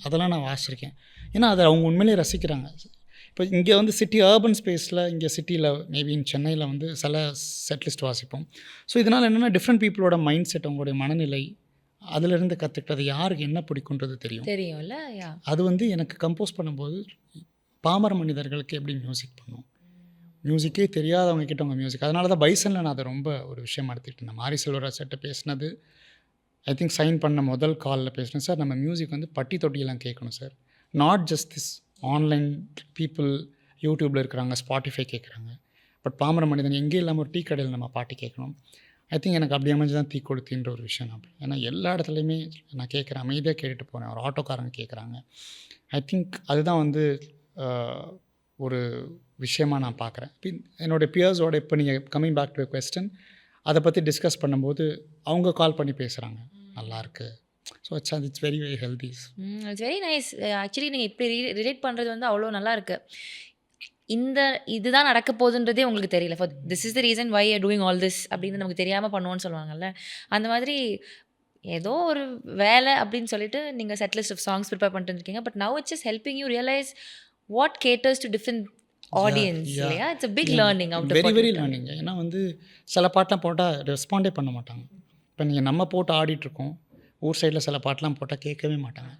அதெல்லாம் நான் வாசிச்சிருக்கேன். ஏன்னா அதை அவங்க உண்மையிலேயே ரசிக்கிறாங்க. இப்போ இங்கே வந்து சிட்டி அர்பன் ஸ்பேஸில் இங்கே சிட்டியில் மேபி இன் சென்னையில் வந்து சில செட் லிஸ்ட் வாசிப்போம். ஸோ இதனால் என்னென்னா டிஃப்ரெண்ட் பீப்புளோட மைண்ட் செட், அவங்களுடைய மனநிலை, அதிலிருந்து கற்றுக்கிட்டது யாருக்கு என்ன பிடிக்குன்றது தெரியும்ல. அது வந்து எனக்கு கம்போஸ் பண்ணும்போது பாமர மனிதர்களுக்கு எப்படி மியூசிக் பண்ணும், மியூசிக்கே தெரியாதவங்க கிட்ட அவங்க மியூசிக். அதனால தான் பைசனில் நான் அதை ரொம்ப ஒரு விஷயம் எடுத்துக்கிட்டேன். நான் மாரி செல்வராஜ் சார்கிட்ட பேசினது, ஐ திங்க் சைன் பண்ண முதல் காலில் பேசினேன். சார் நம்ம மியூசிக் வந்து பட்டி தொட்டியெல்லாம் கேட்கணும் sir, not just this online people யூடியூப்பில் இருக்கிறாங்க, ஸ்பாட்டிஃபை கேட்குறாங்க, பட் பாமர மனிதன் எங்கே இல்லாமல் ஒரு டீ கடையில் நம்ம பாட்டு கேட்கணும். ஐ திங்க் எனக்கு அப்படி அமைஞ்சு தான் தீ கொளுத்தின்ற ஒரு விஷயம். அப்படி ஏன்னா எல்லா இடத்துலையுமே நான் கேட்குறேன், அமைதியாக கேட்டுட்டு போகிறேன், ஒரு ஆட்டோக்காரங்க கேட்குறாங்க. ஐ திங்க் அதுதான் வந்து ஒரு விஷயமாக நான் பார்க்குறேன். என்னோடய பியர்ஸோட இப்போ நீங்கள் கம்மிங் பேக் டு கொஸ்டின், அதை பற்றி டிஸ்கஸ் பண்ணும்போது அவங்க கால் பண்ணி பேசுகிறாங்க, நல்லாயிருக்கு. So it's very very healthy. It's very nice. Actually நீங்கள் இப்படி ரிலேட் பண்ணுறது வந்து அவ்வளோ நல்லாயிருக்கு. இதுதான் நடக்க போகுதுன்றதே உங்களுக்கு தெரியல. For this is the reason why you doing all this அப்படின்னு நமக்கு தெரியாமல் பண்ணுவோன்னு சொல்லுவாங்கல்ல. அந்த மாதிரி ஏதோ ஒரு வேலை அப்படின்னு சொல்லிட்டு நீங்கள் set list of songs prepare பண்ணிட்டு இருக்கீங்க. But now it's just helping you realise what caters to different audience இல்லையா? It's a big learning out of very very learning. ஏன்னா வந்து சில பாட்டெலாம் போட்டால் ரெஸ்பாண்டே பண்ண மாட்டாங்க. இப்போ நீங்கள் நம்ம போட்டு ஆடிட்டுருக்கோம், ஊர் சைடில் சில பாட்டெலாம் போட்டால் கேட்கவே மாட்டாங்க.